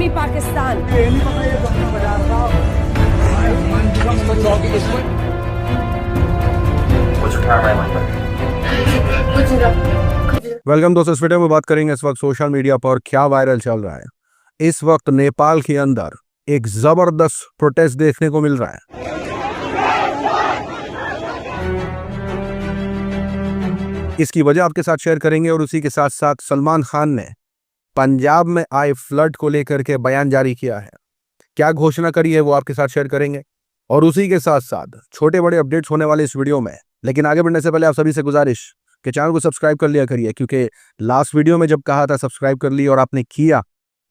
पश्चिमी पाकिस्तान। वेलकम दोस्तों, इस वीडियो में बात करेंगे इस वक्त सोशल मीडिया पर क्या वायरल चल रहा है। इस वक्त नेपाल के अंदर एक जबरदस्त प्रोटेस्ट देखने को मिल रहा है। इसकी वजह आपके साथ शेयर करेंगे और उसी के साथ साथ सलमान खान ने पंजाब में आए फ्लड को लेकर के बयान जारी किया है। क्या घोषणा करी है वो आपके साथ शेयर करेंगे और उसी के साथ साथ छोटे बड़े अपडेट्स होने वाले इस वीडियो में। लेकिन आगे बढ़ने से पहले आप सभी से गुजारिश कि चैनल को सब्सक्राइब कर लिया करिए, क्योंकि लास्ट वीडियो में जब कहा था सब्सक्राइब कर लिए और आपने किया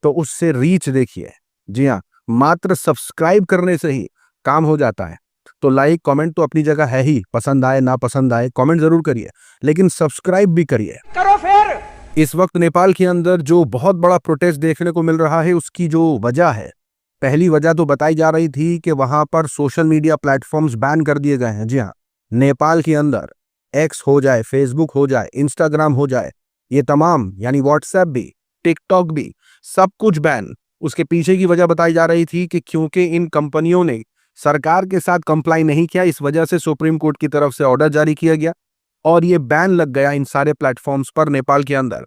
तो उससे रीच देखिए। जी हाँ, मात्र सब्सक्राइब करने से ही काम हो जाता है। तो लाइक कमेंट तो अपनी जगह है ही, पसंद आए ना पसंद आए कमेंट जरूर करिए, लेकिन सब्सक्राइब भी करिए। करो फिर। इस वक्त नेपाल के अंदर जो बहुत बड़ा प्रोटेस्ट देखने को मिल रहा है, उसकी जो वजह है, पहली वजह तो बताई जा रही थी कि वहां पर सोशल मीडिया प्लेटफॉर्म्स बैन कर दिए गए हैं। जी हाँ, नेपाल के अंदर एक्स हो जाए, फेसबुक हो जाए, इंस्टाग्राम हो जाए, ये तमाम यानी व्हाट्सएप भी, टिकटॉक भी, सब कुछ बैन। उसके पीछे की वजह बताई जा रही थी कि क्योंकि इन कंपनियों ने सरकार के साथ कंप्लाई नहीं किया, इस वजह से सुप्रीम कोर्ट की तरफ से ऑर्डर जारी किया गया और ये बैन लग गया इन सारे प्लेटफॉर्म्स पर नेपाल के अंदर।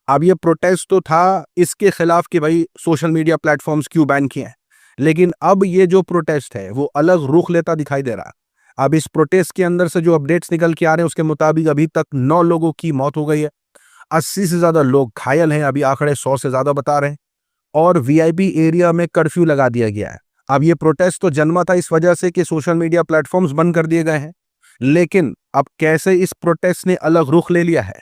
अब ये प्रोटेस्ट तो था इसके खिलाफ कि भाई सोशल मीडिया प्लेटफॉर्म्स क्यों बैन किए हैं, लेकिन अब ये जो प्रोटेस्ट है वो अलग रुख लेता दिखाई दे रहा है। अब इस प्रोटेस्ट के अंदर से जो अपडेट्स निकल के आ रहे हैं उसके मुताबिक अभी तक 9 लोगों की मौत हो गई है, 80 से ज्यादा लोग घायल हैं, अभी आंकड़े 100 से ज्यादा बता रहे हैं, और वीआईपी एरिया में कर्फ्यू लगा दिया गया है। अब ये प्रोटेस्ट तो जन्मा था इस वजह से कि सोशल मीडिया प्लेटफॉर्म्स बंद कर दिए गए हैं, लेकिन अब कैसे इस प्रोटेस्ट ने अलग रुख ले लिया है,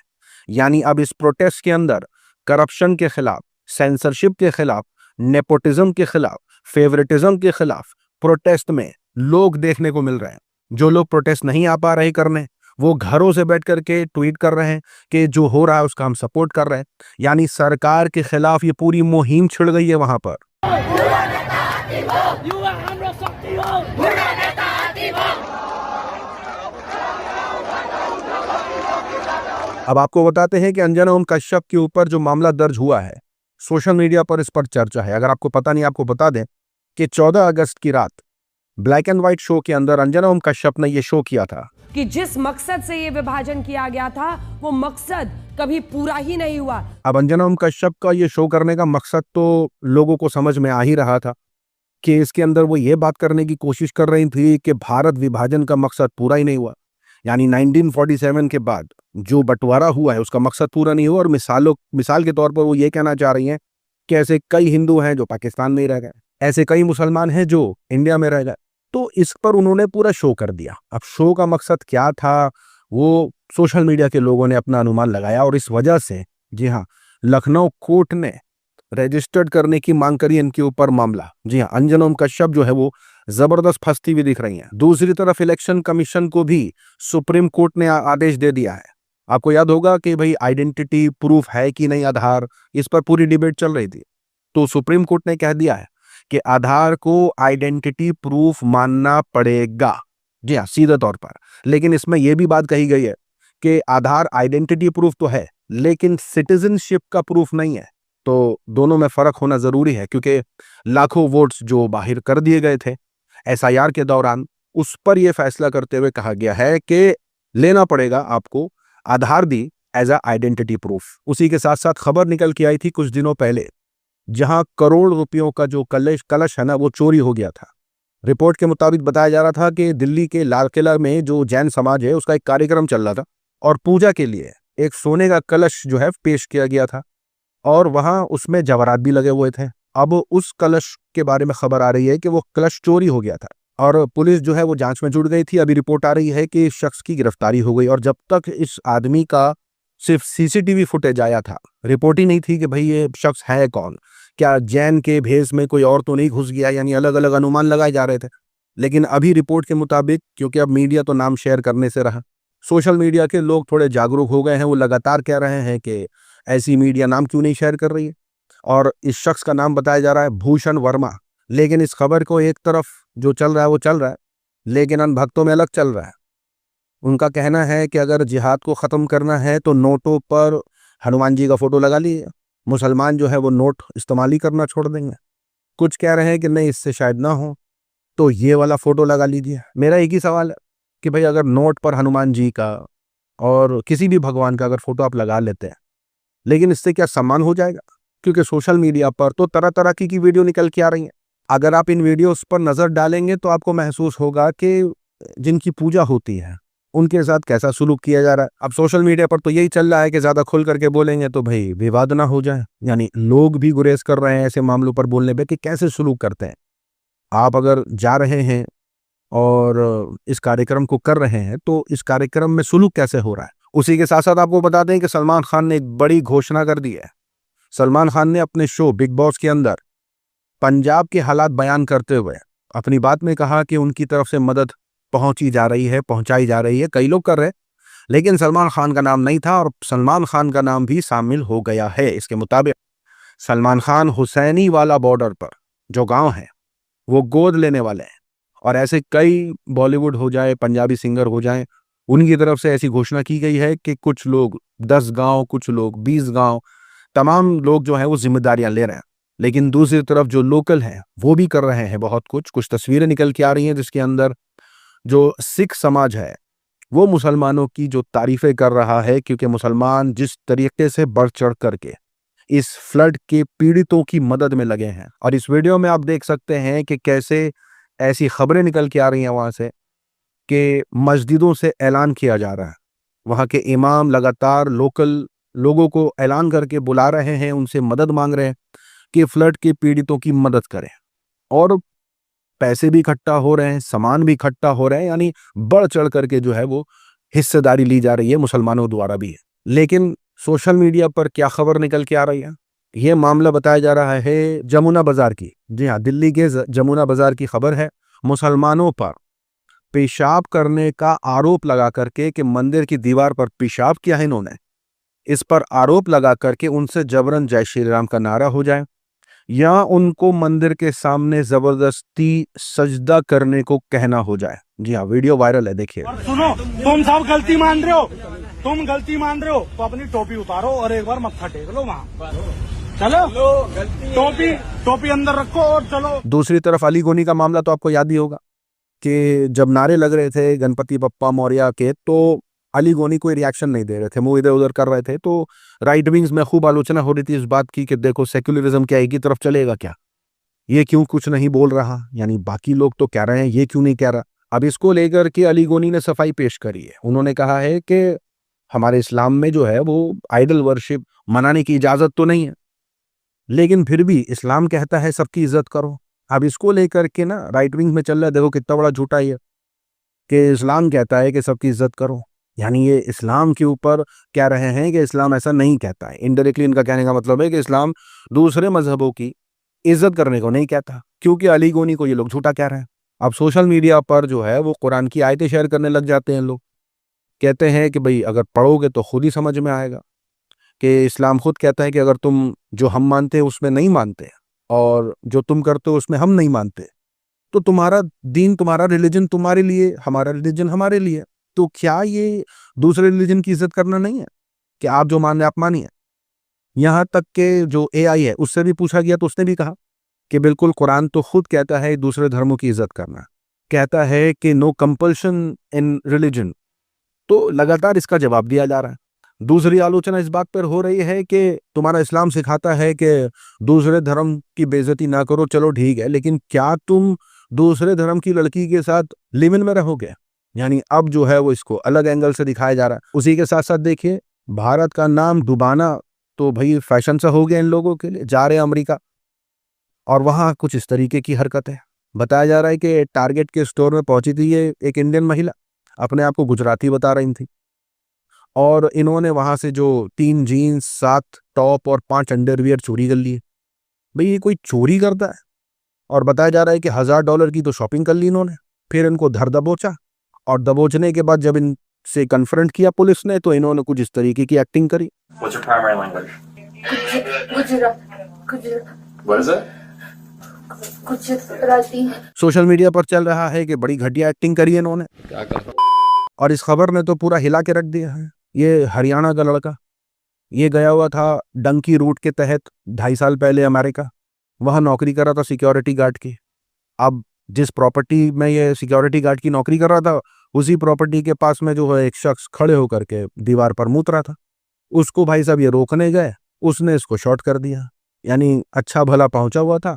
यानी अब इस प्रोटेस्ट के अंदर करप्शन के खिलाफ, सेंसरशिप के खिलाफ, नेपोटिज्म के खिलाफ, फेवरेटिज्म के खिलाफ प्रोटेस्ट में लोग देखने को मिल रहे हैं। जो लोग प्रोटेस्ट नहीं आ पा रहे करने, वो घरों से बैठ करके ट्वीट कर रहे हैं कि जो हो रहा है उसका हम सपोर्ट कर रहे हैं। यानी सरकार के खिलाफ ये पूरी मुहिम छिड़ गई है वहां पर। अब आपको बताते हैं कि अंजना ओम कश्यप के ऊपर जो मामला दर्ज हुआ है, सोशल मीडिया पर इस पर चर्चा है। अगर आपको पता नहीं, आपको बता दें कि 14 अगस्त की रात ब्लैक एंड व्हाइट शो के अंदर अंजना ओम कश्यप ने यह शो किया था कि जिस मकसद से ये विभाजन किया गया था वो मकसद कभी पूरा ही नहीं हुआ। अब अंजना ओम कश्यप का ये शो करने का मकसद तो लोगों को समझ में आ ही रहा था कि इसके अंदर वो ये बात करने की कोशिश कर रही थी कि भारत विभाजन का मकसद पूरा ही नहीं हुआ, यानी 1947 के बाद जो बंटवारा हुआ है उसका मकसद पूरा नहीं हुआ। और मिसाल के तौर पर वो ये कहना चाह रही हैं कि ऐसे कई हिंदू हैं जो पाकिस्तान में ही रह गए, ऐसे कई मुसलमान हैं जो इंडिया में रह गए। तो इस पर उन्होंने पूरा शो कर दिया। अब शो का मकसद क्या था वो सोशल मीडिया के लोगों ने अपना अनुमान लगाया और इस वजह से, जी हाँ, लखनऊ कोर्ट ने रजिस्टर्ड करने की मांग करी इनके ऊपर मामला। जी हाँ, अंजना ओम कश्यप जो है वो जबरदस्त फंसती हुई दिख रही हैं। दूसरी तरफ इलेक्शन कमीशन को भी सुप्रीम कोर्ट ने आदेश दे दिया है। आपको याद होगा कि भाई आइडेंटिटी प्रूफ है कि नहीं आधार, इस पर पूरी डिबेट चल रही थी। तो सुप्रीम कोर्ट ने कह दिया है कि आधार को आइडेंटिटी प्रूफ मानना पड़ेगा। जी हाँ, सीधे तौर पर। लेकिन इसमें यह भी बात कही गई है कि आधार आइडेंटिटी प्रूफ तो है लेकिन सिटीजनशिप का प्रूफ नहीं है। तो दोनों में फर्क होना जरूरी है, क्योंकि लाखों वोट्स जो बाहर कर दिए गए थे एसआईआर के दौरान, उस पर यह फैसला करते हुए कहा गया है कि लेना पड़ेगा आपको आधार भी एज अ आइडेंटिटी प्रूफ। उसी के साथ साथ खबर निकल के आई थी कुछ दिनों पहले, जहां करोड़ रुपयों का जो कलश है ना वो चोरी हो गया था। रिपोर्ट के मुताबिक बताया जा रहा था कि दिल्ली के लाल किला में जो जैन समाज है उसका एक कार्यक्रम चल रहा था और पूजा के लिए एक सोने का कलश जो है पेश किया गया था और वहां उसमें जवाहरात भी लगे हुए थे। अब उस कलश के बारे में खबर आ रही है कि वो कलश चोरी हो गया था और पुलिस जो है वो जांच में जुट गई थी। अभी रिपोर्ट आ रही है कि इस शख्स की गिरफ्तारी हो गई और जब तक इस आदमी का सिर्फ सीसीटीवी फुटेज आया था, रिपोर्ट ही नहीं थी कि भाई ये शख्स है कौन, क्या जैन के भेष में कोई और तो नहीं घुस गया, यानी अलग अलग अनुमान लगाए जा रहे थे। लेकिन अभी रिपोर्ट के मुताबिक, क्योंकि अब मीडिया तो नाम शेयर करने से रहा, सोशल मीडिया के लोग थोड़े जागरूक हो गए हैं। वो लगातार कह रहे हैं कि ऐसी मीडिया नाम क्यों नहीं शेयर कर रही है, और इस शख्स का नाम बताया जा रहा है भूषण वर्मा। लेकिन इस खबर को एक तरफ जो चल रहा है वो चल रहा है, लेकिन अन भक्तों में अलग चल रहा है। उनका कहना है कि अगर जिहाद को ख़त्म करना है तो नोटों पर हनुमान जी का फोटो लगा लीजिए, मुसलमान जो है वो नोट इस्तेमाल ही करना छोड़ देंगे। कुछ कह रहे हैं कि नहीं इससे शायद ना हो, तो ये वाला फोटो लगा लीजिए। मेरा एक ही सवाल है कि भाई अगर नोट पर हनुमान जी का और किसी भी भगवान का अगर फोटो आप लगा लेते हैं, लेकिन इससे क्या सम्मान हो जाएगा? क्योंकि सोशल मीडिया पर तो तरह तरह की वीडियो निकल के आ रही हैं। अगर आप इन वीडियोस पर नजर डालेंगे तो आपको महसूस होगा कि जिनकी पूजा होती है उनके साथ कैसा सुलूक किया जा रहा है। अब सोशल मीडिया पर तो यही चल रहा है कि ज्यादा खुल करके बोलेंगे तो भाई विवाद ना हो जाए, यानी लोग भी गुरेज कर रहे हैं ऐसे मामलों पर बोलने पे कि कैसे सुलूक करते हैं। आप अगर जा रहे हैं और इस कार्यक्रम को कर रहे हैं तो इस कार्यक्रम में सुलूक कैसे हो रहा है। उसी के साथ साथ आपको बता दें कि सलमान खान ने एक बड़ी घोषणा कर दी है। सलमान खान ने अपने शो बिग बॉस के अंदर पंजाब के हालात बयान करते हुए अपनी बात में कहा कि उनकी तरफ से मदद पहुंचाई जा रही है, कई लोग कर रहे हैं, लेकिन सलमान खान का नाम नहीं था और सलमान खान का नाम भी शामिल हो गया है। इसके मुताबिक सलमान खान हुसैनी वाला बॉर्डर पर जो गांव है वो गोद लेने वाले हैं, और ऐसे कई बॉलीवुड हो जाए, पंजाबी सिंगर हो जाए, उनकी तरफ से ऐसी घोषणा की गई है कि कुछ लोग 10 गांव, कुछ लोग 20 गांव, तमाम लोग जो है वो जिम्मेदारियां ले रहे हैं। लेकिन दूसरी तरफ जो लोकल हैं वो भी कर रहे हैं बहुत कुछ तस्वीरें निकल के आ रही हैं जिसके अंदर जो सिख समाज है वो मुसलमानों की जो तारीफें कर रहा है, क्योंकि मुसलमान जिस तरीके से बढ़ चढ़ करके इस फ्लड के पीड़ितों की मदद में लगे हैं। और इस वीडियो में आप देख सकते हैं कि कैसे ऐसी खबरें निकल के आ रही हैं वहां से कि मस्जिदों से ऐलान किया जा रहा है, वहां के इमाम लगातार लोकल लोगों को ऐलान करके बुला रहे हैं, उनसे मदद मांग रहे हैं कि फ्लड के पीड़ितों की मदद करें, और पैसे भी इकट्ठा हो रहे हैं, सामान भी इकट्ठा हो रहे हैं, यानी बढ़ चढ़ करके जो है वो हिस्सेदारी ली जा रही है मुसलमानों द्वारा भी है। लेकिन सोशल मीडिया पर क्या खबर निकल के आ रही है, ये मामला बताया जा रहा है जमुना बाजार की। जी हाँ, दिल्ली के जमुना बाजार की खबर है। मुसलमानों पर पेशाब करने का आरोप लगा करके कि मंदिर की दीवार पर पेशाब किया है इन्होंने, इस पर आरोप लगा करके उनसे जबरन जय श्री राम का नारा हो जाए या उनको मंदिर के सामने जबरदस्ती सजदा करने को कहना हो जाए। जी हाँ, वीडियो वायरल है, देखिए। सुनो, तुम सब गलती मान रहे हो, तुम गलती मान रहे हो तो अपनी टोपी उतारो और एक बार मत्था टेक लो वहाँ। चलो, टोपी अंदर रखो और चलो। दूसरी तरफ अली गोनी का मामला तो आपको याद ही होगा कि जब नारे लग रहे थे गणपति बप्पा मौर्य के, तो अली गोनी कोई रिएक्शन नहीं दे रहे थे, मुंह इधर उधर कर रहे थे। तो राइट विंग्स में खूब आलोचना हो रही थी इस बात की कि देखो सेक्युलरिज्म क्या एक ही तरफ चलेगा क्या, ये क्यों कुछ नहीं बोल रहा, यानी बाकी लोग तो कह रहे हैं ये क्यों नहीं कह रहा। अब इसको लेकर के अली गोनी ने सफाई पेश करी है। उन्होंने कहा है कि हमारे इस्लाम में जो है वो आइडल वर्शिप मनाने की इजाजत तो नहीं है, लेकिन फिर भी इस्लाम कहता है सबकी इज्जत करो। अब इसको लेकर के ना राइट विंग में चल रहा है, देखो कितना बड़ा झूठा है कि इस्लाम कहता है कि सबकी इज्जत करो, यानी ये इस्लाम के ऊपर कह रहे हैं कि इस्लाम ऐसा नहीं कहता है। इनडायरेक्टली इनका कहने का मतलब है कि इस्लाम दूसरे मजहबों की इज्जत करने को नहीं कहता, क्योंकि अली गोनी को ये लोग झूठा कह रहे हैं। अब सोशल मीडिया पर जो है वो कुरान की आयतें शेयर करने लग जाते हैं लोग, कहते हैं कि भाई अगर पढ़ोगे तो खुद ही समझ में आएगा कि इस्लाम खुद कहता है कि अगर तुम जो हम मानते हैं उसमें नहीं मानते और जो तुम करते हो उसमें हम नहीं मानते, तो तुम्हारा दीन, तुम्हारा रिलीजन तुम्हारे लिए, हमारा रिलीजन हमारे लिए। तो क्या ये दूसरे रिलीजन की इज्जत करना नहीं है कि आप जो मान रहे आप मानिए। यहां तक के जो एआई है उससे भी पूछा गया तो उसने भी कहा कि बिल्कुल कुरान तो खुद कहता है दूसरे धर्मों की इज्जत करना, कहता है कि नो कंपल्शन इन रिलीजन। तो लगातार इसका जवाब दिया जा रहा है। दूसरी आलोचना इस बात पर हो रही है कि तुम्हारा इस्लाम सिखाता है कि दूसरे धर्म की बेइज्जती ना करो, चलो ठीक है, लेकिन क्या तुम दूसरे धर्म की लड़की के साथ लिव-इन में रहोगे? यानी अब जो है वो इसको अलग एंगल से दिखाया जा रहा है। उसी के साथ साथ देखिए, भारत का नाम डुबाना तो भाई फैशन सा हो गया इन लोगों के लिए। जा रहे हैं अमेरिका और वहां कुछ इस तरीके की हरकत है। बताया जा रहा है कि टारगेट के स्टोर में पहुंची थी ये एक इंडियन महिला, अपने आप को गुजराती बता रही थी, और इन्होंने वहां से जो 3 जीन्स, 7 टॉप और 5 अंडरवियर चोरी कर लिए। भाई ये कोई चोरी करता है? और बताया जा रहा है कि $1000 की तो शॉपिंग कर ली इन्होंने। फिर इनको धर दबोचा, और दबोचने के बाद जब इनसे कन्फ्रंट किया पुलिस ने तो इन्होंने कुछ इस तरीके की एक्टिंग करी। What's your primary language? What is it? Social media पर चल रहा है कि बड़ी घटिया एक्टिंग करी है इन्होंने, और इस खबर ने तो पूरा हिला के रख दिया है। ये हरियाणा का लड़का, ये गया हुआ था डंकी रूट के तहत 2.5 साल पहले अमेरिका। वहाँ नौकरी कर रहा था सिक्योरिटी गार्ड की। अब जिस प्रॉपर्टी में ये सिक्योरिटी गार्ड की नौकरी कर रहा था, उसी प्रॉपर्टी के पास में जो है एक शख्स खड़े होकर के दीवार पर मूत रहा था। उसको भाई साहब ये रोकने गए, उसने इसको शॉट कर दिया। यानी अच्छा भला पहुंचा हुआ था,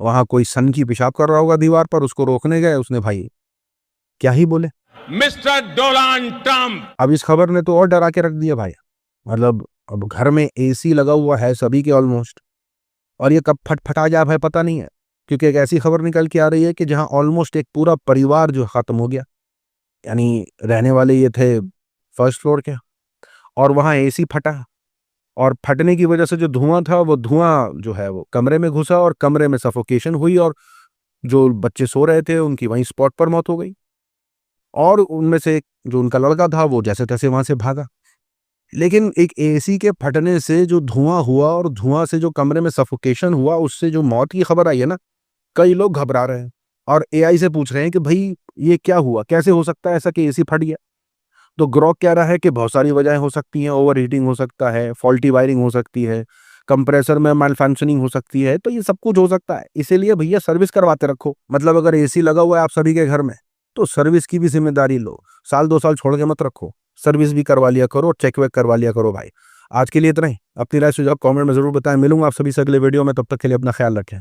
वहां कोई सन की पेशाब कर रहा होगा दीवार पर, उसको रोकने गए, उसने भाई क्या ही बोले, मिस्टर डोनाल्ड ट्रंप। अब इस खबर ने तो और डरा के रख दिया भाई। मतलब अब घर में एसी लगा हुआ है सभी के ऑलमोस्ट, और ये कब फटफटा जाए भाई पता नहीं है, क्योंकि एक ऐसी खबर निकल के आ रही है कि जहां ऑलमोस्ट एक पूरा परिवार जो खत्म हो गया। यानी रहने वाले ये थे फर्स्ट फ्लोर के, और वहां एसी फटा, और फटने की वजह से जो धुआं था वो धुआं जो है वो कमरे में घुसा, और कमरे में सफोकेशन हुई, और जो बच्चे सो रहे थे उनकी वहीं स्पॉट पर मौत हो गई। और उनमें से जो उनका लड़का था वो जैसे तैसे वहां से भागा। लेकिन एक एसी के फटने से जो धुआं हुआ और धुआं से जो कमरे में सफोकेशन हुआ, उससे जो मौत की खबर आई है ना, कई लोग घबरा रहे हैं और एआई से पूछ रहे हैं कि भाई ये क्या हुआ, कैसे हो सकता है ऐसा कि एसी फट गया। तो ग्रॉक कह रहा है कि बहुत सारी वजहें हो सकती हैं, ओवर हीटिंग हो सकता है, फॉल्टी वायरिंग हो सकती है, कंप्रेसर में माल फंक्शनिंग हो सकती है, तो ये सब कुछ हो सकता है। इसीलिए भैया सर्विस करवाते रखो। मतलब अगर एसी लगा हुआ है आप सभी के घर में, तो सर्विस की भी जिम्मेदारी लो, साल 2 साल छोड़ के मत रखो, सर्विस भी करवा लिया करो, चेक वेक करवा लिया करो भाई। आज के लिए इतना ही। अपनी राय सुझाव कमेंट में जरूर बताएं। मिलूंगा आप सभी से अगले वीडियो में, तब तक के लिए अपना ख्याल रखें।